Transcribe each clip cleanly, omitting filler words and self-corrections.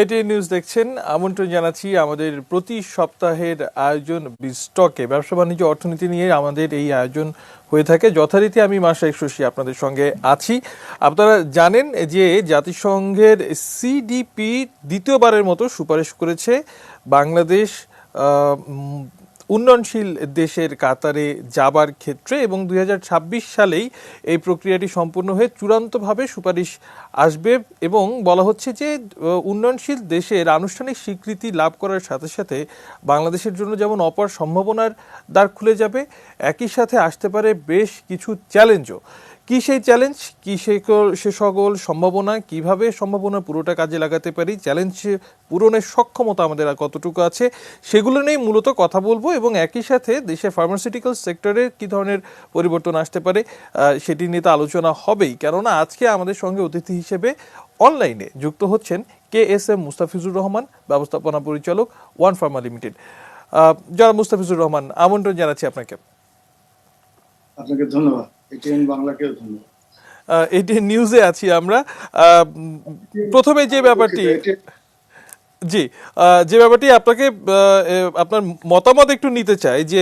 এটি নিউজ দেখছেন। আমন্ত্রণ জানাচ্ছি আমাদের প্রতি সপ্তাহের আয়োজন বিস্টকে। ব্যবসা বাণিজ্য অর্থনীতি নিয়ে আমাদের এই আয়োজন হয়ে থাকে যথারীতি। আমি মাশরাফি শশী আপনাদের সঙ্গে আছি। আপনারা জানেন যে জাতিসংঘের সিডিপি দ্বিতীয়বারের মতো সুপারিশ করেছে বাংলাদেশ উন্নয়নশীল দেশের কাতারে যাবার ক্ষেত্রে, এবং 2026 সালেই এই প্রক্রিয়াটি সম্পূর্ণ হয়ে চূড়ান্তভাবে সুপারিশ আসবে। এবং বলা হচ্ছে যে উন্নয়নশীল দেশের আনুষ্ঠানিক স্বীকৃতি লাভ করার সাথে সাথে বাংলাদেশের জন্য যেমন অপার সম্ভাবনার দ্বার খুলে যাবে, একই সাথে আসতে পারে বেশ কিছু চ্যালেঞ্জও। কি সেই চ্যালেঞ্জ, কি সে সকল সম্ভাবনা, কিভাবে সম্ভাবনা পুরোটা কাজে লাগাতে পারি, চ্যালেঞ্জ পূরণের সক্ষমতা আমাদের কতটুকু আছে, সেগুলো নিয়েই মূলত কথা বলবো। এবং একই সাথে দেশের ফার্মাসিউটিক্যাল সেক্টরে কী ধরনের পরিবর্তন আসতে পারে সেটি নিয়ে তো আলোচনা হবেই। কেননা আজকে আমাদের সঙ্গে অতিথি হিসেবে অনলাইনে যুক্ত হচ্ছেন KSM মুস্তাফিজুর রহমান, ব্যবস্থাপনা পরিচালক ওয়ান ফার্মা লিমিটেড। যারা মুস্তাফিজুর রহমান, আমন্ত্রণ জানাচ্ছি আপনাকে। আপনাকে ধন্যবাদ। এটিএন বাংলাকেও ধন্যবাদ। এটিএন নিউজে আছি আমরা। প্রথমে যে ব্যাপারটি যে ব্যাপারটি আপনাকে আপনার মতামত একটু নিতে চাই, যে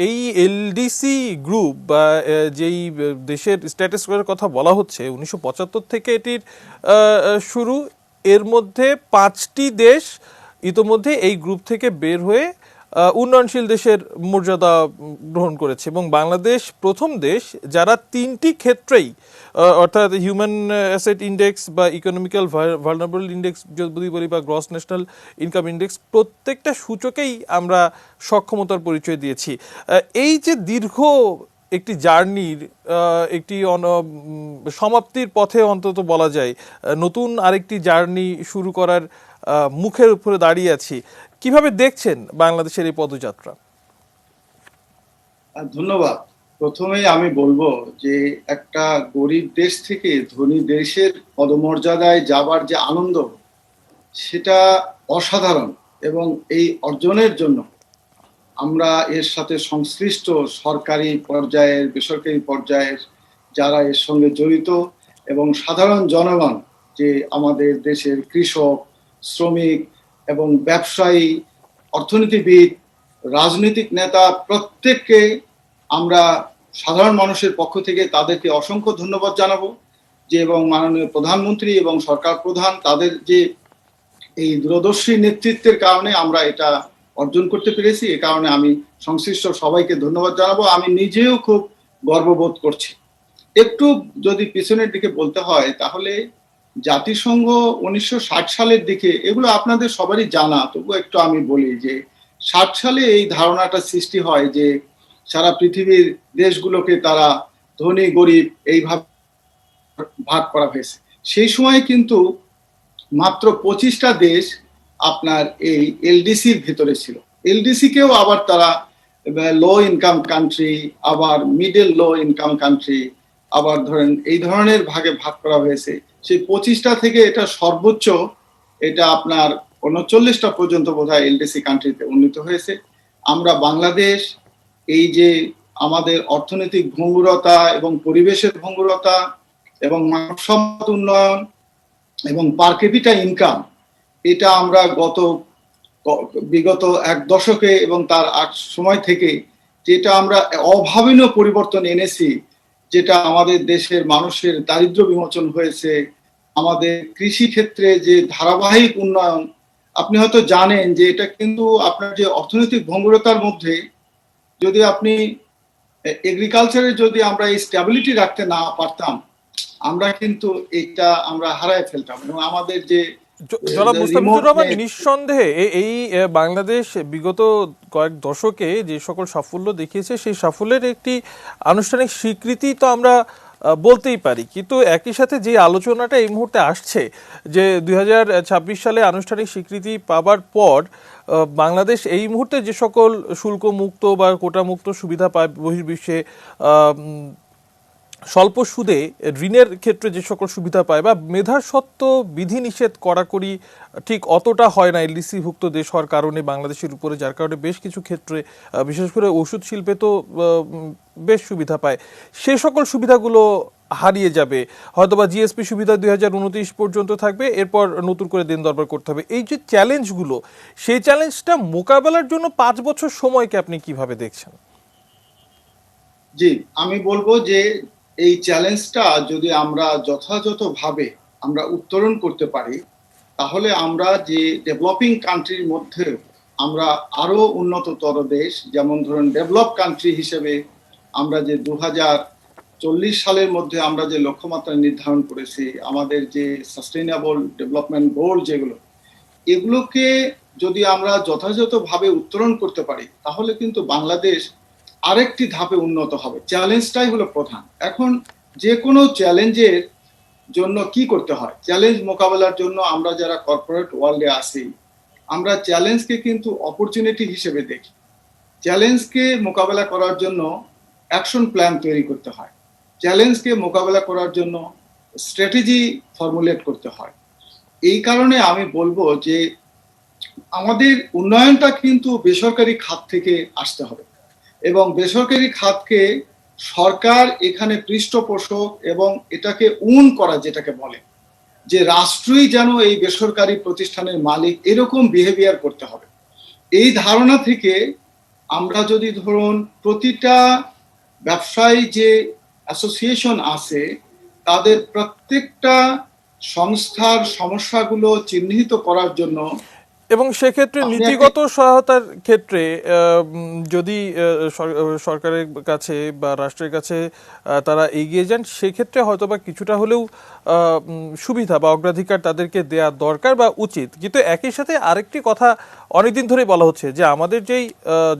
এই এলডিসি গ্রুপ বা যেই দেশের স্ট্যাটাস করার কথা বলা হচ্ছে 1975 থেকে এটির শুরু, এর মধ্যে 5টি দেশ ইতোমধ্যে এই গ্রুপ থেকে বের হয়ে উন্নয়নশীল দেশের মর্যাদা গ্রহণ করেছে, এবং বাংলাদেশ প্রথম দেশ যারা 3টি ক্ষেত্রেই, অর্থাৎ হিউম্যান অ্যাসেট ইন্ডেক্স বা ইকোনমিক্যাল ভালনারেবল ইন্ডেক্স যদি বলি বা গ্রস ন্যাশনাল ইনকাম ইন্ডেক্স, প্রত্যেকটা সূচকেই আমরা সক্ষমতার পরিচয় দিয়েছি। এই যে দীর্ঘ একটি জার্নির একটি সমাপ্তির পথে অন্তত বলা যায়, নতুন আরেকটি জার্নি শুরু করার মুখের উপরে দাঁড়িয়ে আছি, কিভাবে দেখছেন বাংলাদেশের এই পদযাত্রা? ধন্যবাদ। প্রথমেই আমি বলবো যে একটা গরিব দেশ থেকে ধনী দেশের পদমর্যাদায় যাবার যে আনন্দ, সেটা অসাধারণ। এবং এই অর্জনের জন্য আমরা এর সাথে সংশ্লিষ্ট সরকারি পর্যায়ের, বেসরকারি পর্যায়ের যারা এর সঙ্গে জড়িত, এবং সাধারণ জনগণ, যে আমাদের দেশের কৃষক, শ্রমিক এবং ব্যবসায়ী, অর্থনীতিবিদ, রাজনৈতিক নেতা, প্রত্যেককে আমরা সাধারণ মানুষের পক্ষ থেকে তাদেরকে অসংখ্য ধন্যবাদ জানাবো। যে এবং মাননীয় প্রধানমন্ত্রী এবং সরকার প্রধান, তাদের যে এই দূরদর্শী নেতৃত্বের কারণে আমরা এটা অর্জন করতে পেরেছি। এ কারণে আমি সংশ্লিষ্ট সবাইকে ধন্যবাদ জানাবো। আমি নিজেও খুব গর্ববোধ করছি। একটু যদি পিছনের দিকে বলতে হয়, তাহলে জাতিসংঘ 1960 সালের দিকে, এগুলো আপনাদের সবারই জানা, তবু একটু আমি বলি যে 60 সালে এই ধারণাটা সৃষ্টি হয় যে সারা পৃথিবীর দেশগুলোকে তারা ধনী গরিব এইভাবে ভাগ করা হয়েছে। সেই সময় কিন্তু মাত্র 25টা দেশ আপনার এই এলডিসির ভিতরে ছিল। এলডিসি কেও আবার তারা লো ইনকাম কান্ট্রি, আবার মিডল লো ইনকাম কান্ট্রি, আবার ধরেন এই ধরনের ভাগে ভাগ করা হয়েছে। সেই 25টা থেকে এটা সর্বোচ্চ, এটা আপনার 39টা পর্যন্ত বোধহয় এলডিসি কান্ট্রিতে উন্নীত হয়েছে। আমরা বাংলাদেশ এই যে আমাদের অর্থনৈতিক ভঙ্গুরতা এবং পরিবেশের ভঙ্গুরতা এবং মানব সম্পদ উন্নয়ন এবং পার ক্যাপিটা ইনকাম, এটা আমরা বিগত এক দশকে এবং তার সময় থেকে যেটা আমরা অভাবনীয় পরিবর্তন এনেছি, যেটা আমাদের দেশের মানুষের দারিদ্র বিমোচন হয়েছে, আমাদের কৃষি ক্ষেত্রে যে ধারাবাহিক উন্নয়ন, আপনি হয়তো জানেন যে এটা কিন্তু আপনার যে অর্থনৈতিক ভঙ্গুরতার মধ্যে যদি আপনি এগ্রিকালচারে যদি আমরা এই স্ট্যাবিলিটি রাখতে না পারতাম, আমরা কিন্তু এটা আমরা হারায় ফেলতাম। এবং আমাদের যে জনাব মুস্তাফিজুর রহমান, নিঃসন্দেহে এই বাংলাদেশ বিগত কয়েক দশকে যে সকল সাফল্য দেখিয়েছে, সেই সাফল্যের একটি আনুষ্ঠানিক স্বীকৃতি তো আমরা বলতেই পারি। কিন্তু একই সাথে যে আলোচনাটা এই মুহূর্তে আসছে, যে 2026 সালে আনুষ্ঠানিক স্বীকৃতি পাবার পর বাংলাদেশ এই মুহূর্তে যে সকল শুল্ক মুক্ত বা কোটা মুক্ত সুবিধা পায় বহির্বিশ্বে, স্বল্প সুদে ঋণের ক্ষেত্রে যে সকল সুবিধা পায়, বা মেধাস্বত্ব বিধিনিষেধ কড়াকড়ি ঠিক অতটা হয় না এলডিসিভুক্ত দেশ হওয়ার কারণে বাংলাদেশের উপরে, যার কারণে বেশ কিছু ক্ষেত্রে বিশেষ করে ওষুধ শিল্পে তো বেশ সুবিধা পায়। সে সকল সুবিধাগুলো হারিয়ে যাবে, হয়তোবা জিএসপি সুবিধা 2029 পর্যন্ত থাকবে, এরপর নতুন করে দিন দরবার করতে হবে। এই যে চ্যালেঞ্জগুলো, সেই চ্যালেঞ্জটা মোকাবেলার জন্য 5 বছর সময়কে আপনি কিভাবে দেখছেন? জি, আমি বলবো যে এই চ্যালেঞ্জটা যদি আমরা যথাযথভাবে আমরা উত্তরণ করতে পারি, তাহলে আমরা যে ডেভেলপিং কান্ট্রির মধ্যে আমরা আরো উন্নততর দেশ, যেমন ধরুন ডেভেলপ কান্ট্রি হিসেবে আমরা যে 2040 সালের মধ্যে আমরা যে লক্ষ্যমাত্রা নির্ধারণ করেছি, আমাদের যে সাস্টেইনেবল ডেভেলপমেন্ট গোল যেগুলো, এগুলোকে যদি আমরা যথাযথভাবে উত্তরণ করতে পারি, তাহলে কিন্তু বাংলাদেশ আরেকটি ধাপে উন্নত হবে। চ্যালেঞ্জটাই হলো প্রধান। এখন যে কোনো চ্যালেঞ্জের জন্য কি করতে হয়, চ্যালেঞ্জ মোকাবেলার জন্য আমরা যারা কর্পোরেট ওয়ার্ল্ডে আছি, আমরা চ্যালেঞ্জকে কিন্তু অপরচুনিটি হিসেবে দেখি। চ্যালেঞ্জকে মোকাবেলা করার জন্য অ্যাকশন প্ল্যান তৈরি করতে হয়, চ্যালেঞ্জকে মোকাবেলা করার জন্য স্ট্র্যাটেজি ফর্মুলেট করতে হয়। এই কারণে আমি বলবো যে আমাদের উন্নয়নটা কিন্তু বেসরকারি খাত থেকে আসতে হবে, এবং বেসরকারি খাতকে সরকার এখানে পৃষ্ঠপোষক এবং এটাকে করা, যেটাকে বলে যে রাষ্ট্রই যেন এই বেসরকারি প্রতিষ্ঠানের মালিক, এরকম বিহেভিয়ার করতে হবে। এই ধারণা থেকে আমরা যদি ধরুন প্রতিটা ব্যবসায়ী যে অ্যাসোসিয়েশন আছে, তাদের প্রত্যেকটা সংস্থার সমস্যাগুলো চিহ্নিত করার জন্য, এবং সেক্ষেত্রে নীতিগত সহায়তার ক্ষেত্রে যদি সরকারের কাছে বা রাষ্ট্রের কাছে তারা এগিয়ে যান, সেক্ষেত্রে হয়তোবা কিছুটা হলেও সুবিধা বা অগ্রাধিকার তাদেরকে দেওয়া দরকার বা উচিত। কিন্তু একই সাথে আরেকটি কথা অনেকদিন ধরেই বলা হচ্ছে যে আমাদের যেই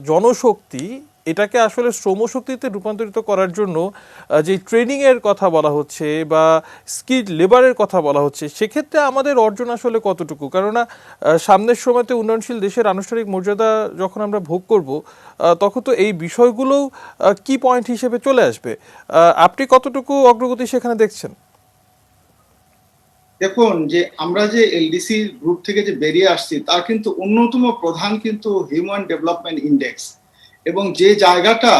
জনশক্তি, এটাকে আসলে শ্রমশক্তিতে রূপান্তরিত করার জন্য যে ট্রেনিংয়ের কথা বলা হচ্ছে বা স্কিল লেবারের কথা বলা হচ্ছে, সেক্ষেত্রে আমাদের অর্জন আসলে কতটুকু? কেননা সামনের সময়তে উন্নয়নশীল দেশের আনুষ্ঠানিক মর্যাদা যখন আমরা ভোগ করব, তখন তো এই বিষয়গুলোও কি পয়েন্ট হিসেবে চলে আসবে। আপনি কতটুকু অগ্রগতি সেখানে দেখছেন? দেখুন, যে আমরা যে এলডিসি গ্রুপ থেকে যে বেরিয়ে আসছি, তার কিন্তু অন্যতম প্রধান কিন্তু হিউম্যান ডেভেলপমেন্ট ইন্ডেক্স, এবং যে জায়গাটা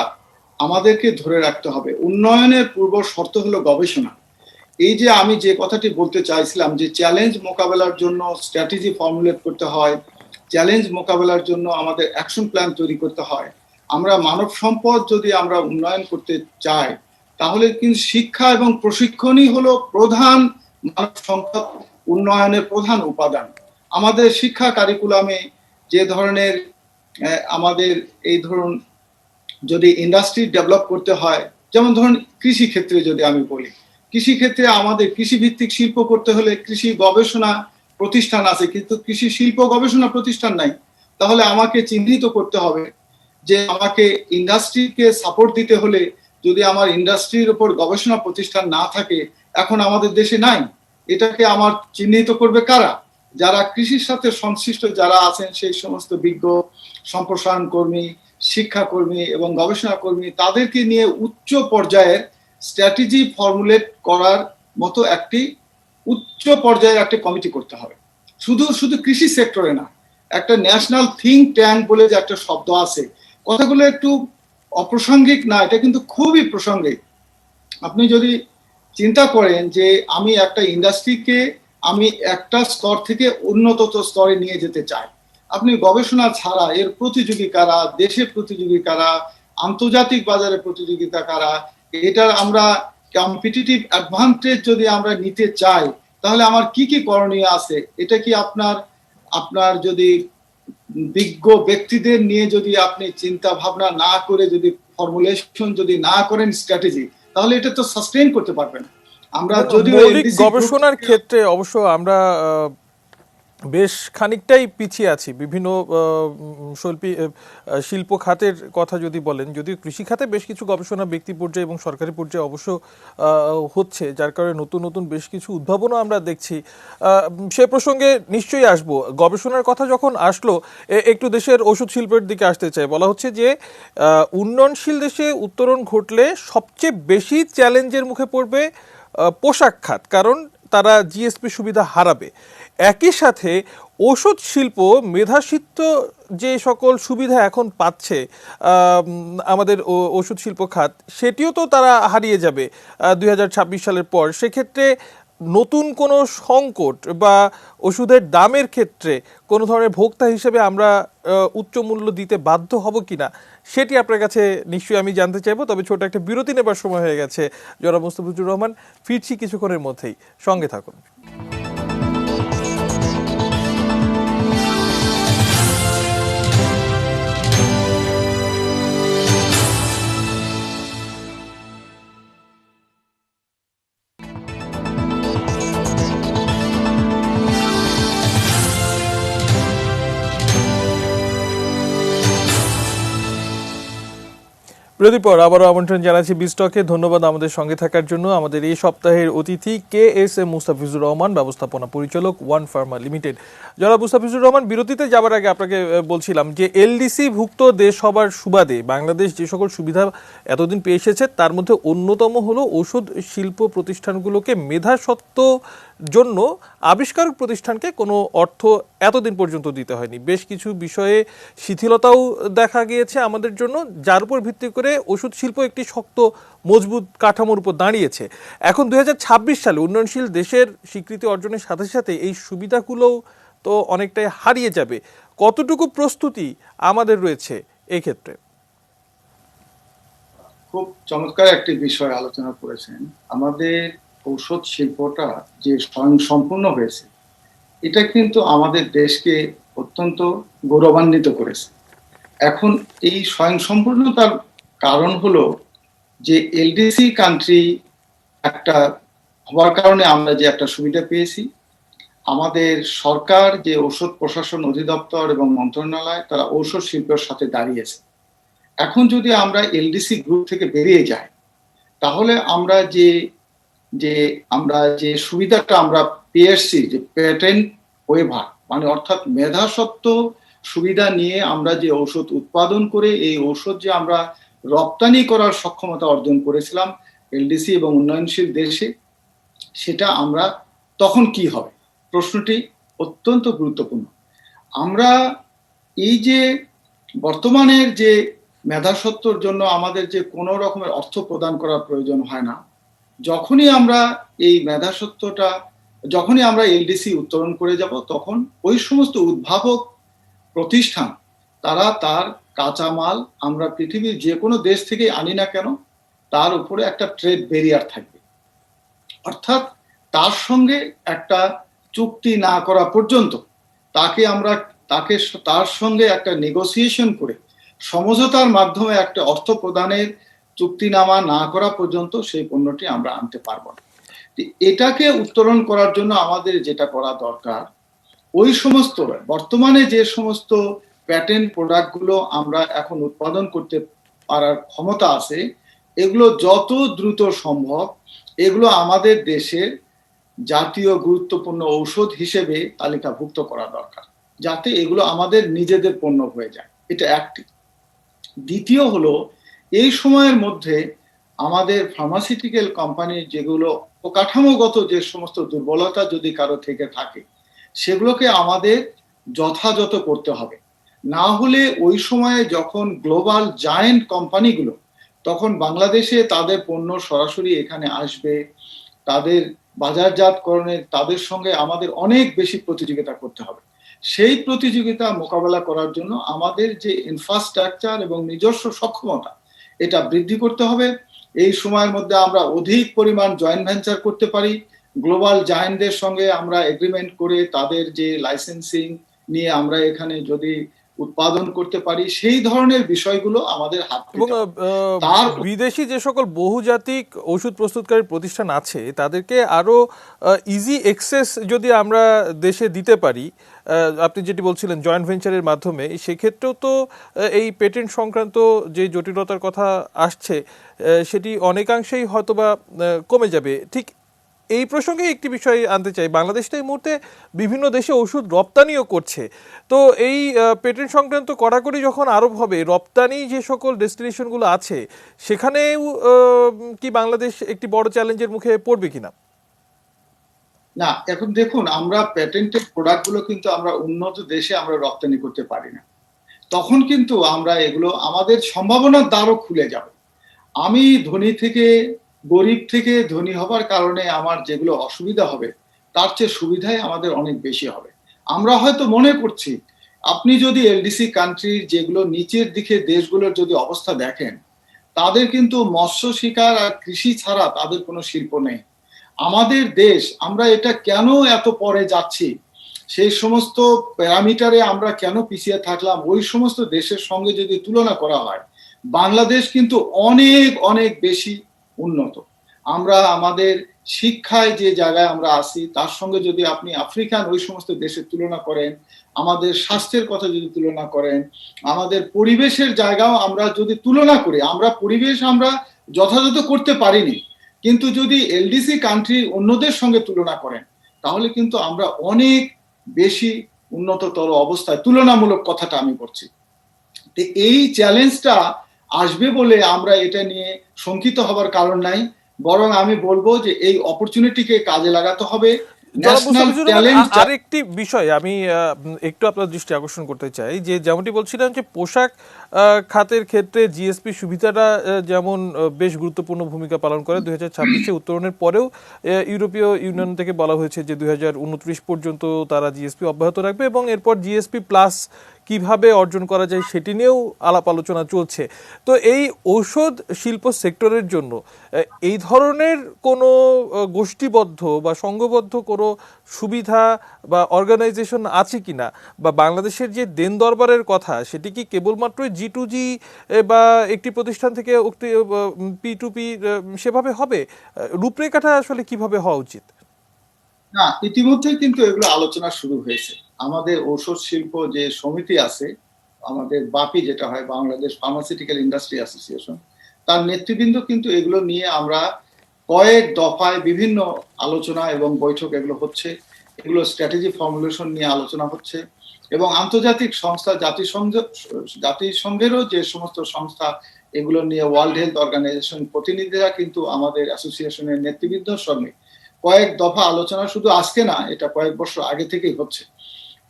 আমাদেরকে ধরে রাখতে হবে, উন্নয়নের পূর্ব শর্ত হলো গবেষণা। এই যে আমি যে কথাটি বলতে চাইছিলাম যে চ্যালেঞ্জ মোকাবেলার জন্য স্ট্র্যাটেজি ফর্মুলেট করতে হয়, চ্যালেঞ্জ মোকাবেলার জন্য আমাদের অ্যাকশন প্ল্যান তৈরি করতে হয়। আমরা মানব সম্পদ যদি আমরা উন্নয়ন করতে চাই, তাহলে কিন্তু শিক্ষা এবং প্রশিক্ষণই হলো প্রধান মানব সম্পদ উন্নয়নের প্রধান উপাদান। আমাদের শিক্ষা কারিকুলামে যে ধরনের আমাদের এই ধরুন যদি ইন্ডাস্ট্রি ডেভেলপ করতে হয়, যেমন ধরুন কৃষি ক্ষেত্রে যদি আমি বলি, কৃষি ক্ষেত্রে আমাদের কৃষি ভিত্তিক শিল্প করতে হলে কৃষি গবেষণা প্রতিষ্ঠান আছে, কিন্তু কৃষি শিল্প গবেষণা প্রতিষ্ঠান নাই। তাহলে আমাকে চিহ্নিত করতে হবে যে আমাকে ইন্ডাস্ট্রিকে সাপোর্ট দিতে হলে যদি আমার ইন্ডাস্ট্রির উপর গবেষণা প্রতিষ্ঠান না থাকে, এখন আমাদের দেশে নাই, এটাকে আমার চিহ্নিত করবে কারা? যারা কৃষির সাথে সংশ্লিষ্ট যারা আছেন, সেই সমস্ত বিজ্ঞ সম্প্রসারণ কর্মী, শিক্ষাকর্মী এবং গবেষণা কর্মী, তাদেরকে নিয়ে উচ্চ পর্যায়ের স্ট্র্যাটেজি ফর্মুলেট করার মতো একটি উচ্চ পর্যায়ের একটা কমিটি করতে হবে। শুধু শুধু কৃষি সেক্টরে না, একটা ন্যাশনাল থিঙ্ক ট্যাঙ্ক বলে যে একটা শব্দ আছে, কথাগুলো একটু অপ্রাসঙ্গিক না, এটা কিন্তু খুবই প্রাসঙ্গিক। আপনি যদি চিন্তা করেন যে আমি একটা ইন্ডাস্ট্রিকে আমি একটা স্তর থেকে উন্নততর স্তরে নিয়ে যেতে চাই, আপনি গবেষণা ছাড়া এর প্রতিযোগী কারা, দেশের প্রতিযোগী কারা, আন্তর্জাতিক বাজারে প্রতিযোগিতা কারা, এটার আমরা কম্পিটিটিভ অ্যাডভান্টেজ যদি আমরা নিতে চাই, তাহলে আমার কি কি করণীয় আছে? এটা কি আপনার যদি বিজ্ঞ ব্যক্তিদের নিয়ে যদি আপনি চিন্তা ভাবনা না করে যদি ফর্মুলেশন যদি না করেন স্ট্র্যাটেজি, তাহলে এটা তো সাস্টেইন করতে পারবেন না। আমরা যদি গবেষণার ক্ষেত্রে অবশ্য আমরা বেশ খানিকটাই পিছিয়ে আছি। বিভিন্ন শিল্প খাতের কথা যদি বলেন, যদিও কৃষি খাতে বেশ কিছু গবেষণা ব্যক্তি পর্যায়ে এবং সরকারি পর্যায়ে অবশ্য হচ্ছে, যার কারণে নতুন নতুন বেশ কিছু উদ্ভাবনও আমরা দেখছি। সে প্রসঙ্গে নিশ্চয়ই আসবো। গবেষণার কথা যখন আসলো, একটু দেশের ওষুধ শিল্পের দিকে আসতে চাই। বলা হচ্ছে যে উন্নয়নশীল দেশে উত্তরণ ঘটলে সবচেয়ে বেশি চ্যালেঞ্জের মুখে পড়বে পোশাক খাত, কারণ তারা জিএসপি সুবিধা হারাবে। একই সাথে ওষুধ শিল্প মেধাস্বিত্ব যে সকল সুবিধা এখন পাচ্ছে, আমাদের ওষুধ শিল্প খাত, সেটিও তো তারা হারিয়ে যাবে 2026 সালের পর। সেক্ষেত্রে নতুন কোনো সংকট বা ওষুধের দামের ক্ষেত্রে কোনো ধরনের ভোক্তা হিসেবে আমরা উচ্চ মূল্য দিতে বাধ্য হব কিনা, সেটি আপনার কাছে নিশ্চয়ই আমি জানতে চাইবো। তবে ছোট একটা বিরতি নেবার সময় হয়ে গেছে জনাব মুস্তাফিজুর রহমান, ফিরছি কিছুক্ষণের মধ্যেই, সঙ্গে থাকুন। প্রদীপর আবারও আমন্ত্রণ জানাচ্ছি বিস্টকে। ধন্যবাদ আমাদের সঙ্গে থাকার জন্য। আমাদের এই সপ্তাহের অতিথি KSM মুস্তাফিজুর রহমান, ব্যবস্থাপনা পরিচালক ওয়ান ফার্মা লিমিটেড। জনাব মুস্তাফিজুর রহমান, বিরতিতে যাবার আগে আপনাকে বলছিলাম যে এলডিসি ভুক্ত দেশ হবার সুবাদে বাংলাদেশ যে সকল সুবিধা এতদিন পেয়ে এসেছে তার মধ্যে অন্যতম হলো ওষুধ শিল্প প্রতিষ্ঠানগুলোকে মেধাস্বত্ব জন্য আবিষ্কারক প্রতিষ্ঠানকে কোনো অর্থ এতদিন পর্যন্ত দিতে হয়নি। বেশ কিছু বিষয়ে শিথিলতাও দেখা গিয়েছে আমাদের জন্য, যার উপর ভিত্তি করে ওষুধ শিল্প একটি শক্ত মজবুত কাঠামোর উপর দাঁড়িয়েছে। এখন 2026 সালে উন্নয়নশীল দেশের স্বীকৃতি অর্জনের সাথে সাথে এই সুবিধাগুলোও তো অনেকটাই হারিয়ে যাবে। কতটুকু প্রস্তুতি আমাদের রয়েছে এই ক্ষেত্রে? খুব চমৎকার একটি বিষয় আলোচনা করেছেন। আমাদের ঔষধ শিল্পটা যে স্বয়ংসম্পূর্ণ হয়েছে, এটা কিন্তু আমাদের দেশকে অত্যন্ত গৌরবান্বিত করেছে। এখন এই স্বয়ংসম্পূর্ণতার কারণ হলো যে এলডিসি কান্ট্রি একটা হওয়ার কারণে আমরা যে একটা সুবিধা পেয়েছি, আমাদের সরকার যে ঔষধ প্রশাসন অধিদপ্তর এবং মন্ত্রণালয় তারা ঔষধ শিল্পের সাথে দাঁড়িয়েছে। এখন যদি আমরা এলডিসি গ্রুপ থেকে বেরিয়ে যাই, তাহলে আমরা যে সুবিধাটা আমরা পেয়ে এসছি, যে প্যাটেন্ট ওয়েভার মানে অর্থাৎ মেধাস্বত্ব সুবিধা নিয়ে আমরা যে ঔষধ উৎপাদন করে এই ঔষধ যে আমরা রপ্তানি করার সক্ষমতা অর্জন করেছিলাম এলডিসি এবং উন্নয়নশীল দেশে, সেটা আমরা তখন কি হবে, প্রশ্নটি অত্যন্ত গুরুত্বপূর্ণ। আমরা এই যে বর্তমানের যে মেধাস্বত্বর জন্য আমাদের যে কোনো রকমের অর্থ প্রদান করার প্রয়োজন হয় না, যখনই আমরা এই মেধাস্বত্বটা যখনই আমরা এলডিসি উত্তোলন করে যাব, তখন ওই সমস্ত উদ্ভাবক প্রতিষ্ঠান তারা তার কাঁচামাল আমরা পৃথিবীর যে কোনো দেশ থেকে আনি না কেন, তার উপরে একটা ট্রেড ব্যারিয়ার থাকবে। অর্থাৎ তার সঙ্গে একটা চুক্তি না করা পর্যন্ত তার সঙ্গে একটা নেগোসিয়েশন করে সমঝোতার মাধ্যমে একটা অর্থ প্রদানের চুক্তিনামা না করা পর্যন্ত সেই পণ্যটি আমরা আনতে পারবো না। এটাকে উত্তোলন করার জন্য আমাদের যেটা করা দরকার, ওই সমস্ত বর্তমানে যে সমস্ত প্যাটেন্ট প্রোডাক্টগুলো আমরা এখন উৎপাদন করতে পারার ক্ষমতা আছে, এগুলো যত দ্রুত সম্ভব এগুলো আমাদের দেশের জাতীয় গুরুত্বপূর্ণ ঔষধ হিসেবে তালিকাভুক্ত করা দরকার, যাতে এগুলো আমাদের নিজেদের পণ্য হয়ে যায়। এটা একটি। দ্বিতীয় হলো, এই সময়ের মধ্যে আমাদের ফার্মাসিউটিক্যাল কোম্পানি যেগুলো অকাঠামোগত যে সমস্ত দুর্বলতা যদি কারো থেকে থাকে, সেগুলোকে আমাদের যথাযথ করতে হবে। না হলে ওই সময়ে যখন গ্লোবাল জায়েন্ট কোম্পানিগুলো তখন বাংলাদেশে তাদের পণ্য সরাসরি এখানে আসবে, তাদের বাজারজাতকরণের তাদের সঙ্গে আমাদের অনেক বেশি প্রতিযোগিতা করতে হবে। সেই প্রতিযোগিতা মোকাবেলা করার জন্য আমাদের যে ইনফ্রাস্ট্রাকচার এবং নিজস্ব সক্ষমতা এটা বৃদ্ধি করতে হবে। এই সময়ের মধ্যে আমরা অধিক পরিমাণ জয়েন্ট ভেঞ্চার করতে পারি, গ্লোবাল জায়েন্টদের সঙ্গে আমরা এগ্রিমেন্ট করে তাদের যে লাইসেন্সিং নিয়ে আমরা এখানে যদি উৎপাদন করতে পারি, সেই ধরনের বিষয়গুলো আমাদের হাত। এবং বিদেশি যে সকল বহুজাতিক ওষুধ প্রস্তুতকারী প্রতিষ্ঠান আছে তাদেরকে আরো ইজি অ্যাক্সেস যদি আমরা দেশে দিতে পারি, আপনি যেটি বলছিলেন জয়েন্ট ভেঞ্চারের মাধ্যমে, সেক্ষেত্রেও তো এই পেটেন্ট সংক্রান্ত যে জটিলতার কথা আসছে সেটি অনেকাংশেই হয়তোবা কমে যাবে। ঠিক এই প্রসঙ্গে একটি বিষয় আনতে চাই, বাংলাদেশ এই মুহূর্তে বিভিন্ন দেশে ওষুধ রপ্তানিও করছে। তো এই পেটেন্ট সংক্রান্ত কড়াকড়ি যখন আরোপ হবে, রপ্তানি যে সকল ডেস্টিনেশনগুলো আছে সেখানেও কি বাংলাদেশ একটি বড় চ্যালেঞ্জের মুখে পড়বে কিনা? না, এখন দেখুন, আমরা প্যাটেন্টেড প্রোডাক্টগুলো কিন্তু আমরা উন্নত দেশে আমরা রপ্তানি করতে পারি না। তখন কিন্তু আমরা এগুলো, আমাদের সম্ভাবনার দ্বারও খুলে যাবে। আমি ধনী থেকে, গরিব থেকে ধনী হবার কারণে আমার যেগুলো অসুবিধা হবে, তার চেয়ে সুবিধাই আমাদের অনেক বেশি হবে। আমরা হয়তো মনে করছি, আপনি যদি এলডিসি কান্ট্রির যেগুলো নিচের দিকে দেশগুলোর যদি অবস্থা দেখেন, তাদের কিন্তু মৎস্য শিকার আর কৃষি ছাড়া তাদের কোনো শিল্প নেই। আমাদের দেশ, আমরা এটা কেন এত পরে যাচ্ছি, সেই সমস্ত প্যারামিটারে আমরা কেন পিছিয়ে থাকলাম, ওই সমস্ত দেশের সঙ্গে যদি তুলনা করা হয়, বাংলাদেশ কিন্তু অনেক অনেক বেশি উন্নত। আমরা আমাদের শিক্ষায় যে জায়গায় আমরা আছি, তার সঙ্গে যদি আপনি আফ্রিকান ওই সমস্ত দেশের তুলনা করেন, আমাদের স্বাস্থ্যের কথা যদি তুলনা করেন, আমাদের পরিবেশের জায়গাও আমরা যদি তুলনা করি, আমরা পরিবেশ আমরা যথাযথ করতে পারিনি, কিন্তু যদি এলডিসি কান্ট্রি অন্যদের সঙ্গে তুলনা করেন, তাহলে কিন্তু আমরা অনেক বেশি উন্নততর অবস্থায়, তুলনামূলক কথাটা আমি করছি। তো এই চ্যালেঞ্জটা আসবে বলে আমরা এটা নিয়ে শঙ্কিত হবার কারণ নাই, বরং আমি বলবো যে এই অপরচুনিটিকে কাজে লাগাতে হবে। জনাব ন্যাশনাল মুস্তাফিজুর রহমান, ট্যালেন্ট। আরেকটি বিষয় আমি একটু আপনার দৃষ্টি আকর্ষণ করতে চাই, যে যেমনটি বলছিলাম যে পোশাক খাতের ক্ষেত্রে জিএসপি সুবিধাটা যেমন বেশ গুরুত্বপূর্ণ ভূমিকা পালন করে 2026-এ উত্তরণের পরেও ইউরোপীয় ইউনিয়ন থেকে বলা হয়েছে যে 2029 পর্যন্ত তারা জিএসপি অব্যাহত রাখবে এবং এরপর জিএসপি প্লাস কিভাবে অর্জন করা যায় সেটি নিয়েও আলাপ আলোচনা চলছে। তো এই ঔষধ শিল্প সেক্টরের জন্য এই ধরনের কোনো গোষ্ঠীবদ্ধ বা সংঘবদ্ধ কোনো সুবিধা বা অর্গানাইজেশন আছে কিনা, বা বাংলাদেশের যে দেন দরবারের কথা সেটি কি কেবলমাত্র G2G বা একটি প্রতিষ্ঠান থেকে P2P সেভাবে হবে? রূপরেখাটা আসলে কিভাবে হওয়া উচিত? না, ইতিমধ্যে কিন্তু এগুলো আলোচনা শুরু হয়েছে। আমাদের ঔষধ শিল্প যে সমিতি আছে, আমাদের বাপি যেটা হয়, বাংলাদেশ ফার্মাসিউটিক্যাল ইন্ডাস্ট্রি অ্যাসোসিয়েশন, তার নেতৃবৃন্দ কিন্তু এগুলো নিয়ে আমরা কয়েক দফায় বিভিন্ন আলোচনা এবং বৈঠক এগুলো হচ্ছে। এগুলো স্ট্র্যাটেজি ফর্মুলেশন নিয়ে আলোচনা হচ্ছে এবং আন্তর্জাতিক সংস্থা, জাতিসংঘেরও যে সমস্ত সংস্থা এগুলো নিয়ে, ওয়ার্ল্ড হেলথ অর্গানাইজেশন প্রতিনিধিরা কিন্তু আমাদের অ্যাসোসিয়েশনের নেতৃবৃন্দর সঙ্গে কয়েক দফা আলোচনা, শুধু আজকে না, এটা কয়েক বছর আগে থেকেই হচ্ছে।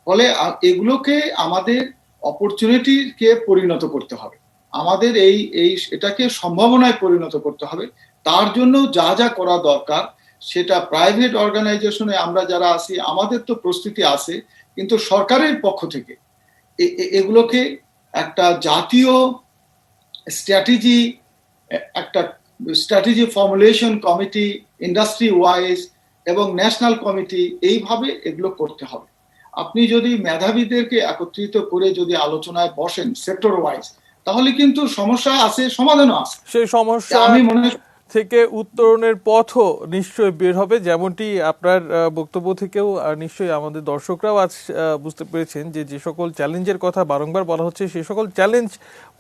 ফলে এগুলোকে আমাদের অপরচুনিটিকে পরিণত করতে হবে, আমাদের এই এই এটাকে সম্ভাবনায় পরিণত করতে হবে। তার জন্য যা যা করা দরকার, সেটা প্রাইভেট অর্গানাইজেশনে আমরা যারা আছি আমাদের তো প্রস্তুতি আছে, কিন্তু সরকারের পক্ষ থেকে এগুলোকে একটা জাতীয় স্ট্র্যাটেজি, একটা strategy formulation committee, industry wise এবং ন্যাশনাল কমিটি, এইভাবে এগুলো করতে হবে। আপনি যদি মেধাবীদেরকে একত্রিত করে যদি আলোচনায় বসেন সেক্টর ওয়াইজ, তাহলে কিন্তু সমস্যা আছে, সমাধানও আছে। সেই সমস্যা আমি মনে থেকে উত্তরণের পথও নিশ্চয়ই বের হবে, যেমনটি আপনার বক্তব্য থেকেও নিশ্চয়ই আমাদের দর্শকরাও আজ বুঝতে পেরেছেন যে যে সকল চ্যালেঞ্জের কথা বারংবার বলা হচ্ছে, সেই সকল চ্যালেঞ্জ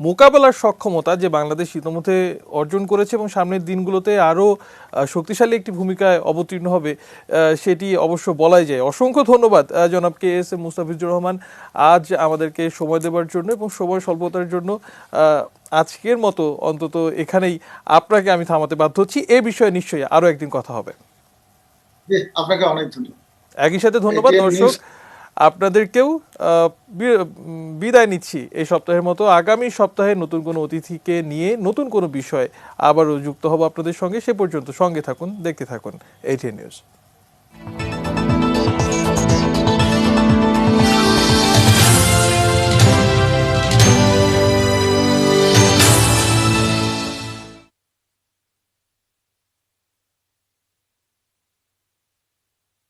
মোকাবেলার সক্ষমতা যে বাংলাদেশ ইতিমধ্যে অর্জন করেছে এবং সামনের দিনগুলোতে আরও শক্তিশালী একটি ভূমিকায় অবতীর্ণ হবে, সেটি অবশ্য বলাই যায়। অসংখ্য ধন্যবাদ জনাব KSM মুস্তাফিজুর রহমান, আজ আমাদেরকে সময় দেওয়ার জন্য এবং সময় স্বল্পতার জন্য। আজকের মতো অন্তত এখানেই আপনাকে আমি থামাতে বাধ্য হচ্ছি। এ বিষয়ে নিশ্চয়ই আরো একদিন কথা হবে। আপনাকে অনেক ধন্যবাদ। একই সাথে ধন্যবাদ দর্শক, আপনাদেরকেও বিদায় নিচ্ছি এই সপ্তাহের মতো। আগামী সপ্তাহে নতুন কোনো অতিথিকে নিয়ে নতুন কোনো বিষয় আবারও যুক্ত হব আপনাদের সঙ্গে। সে পর্যন্ত সঙ্গে থাকুন, দেখতে থাকুন ATN নিউজ।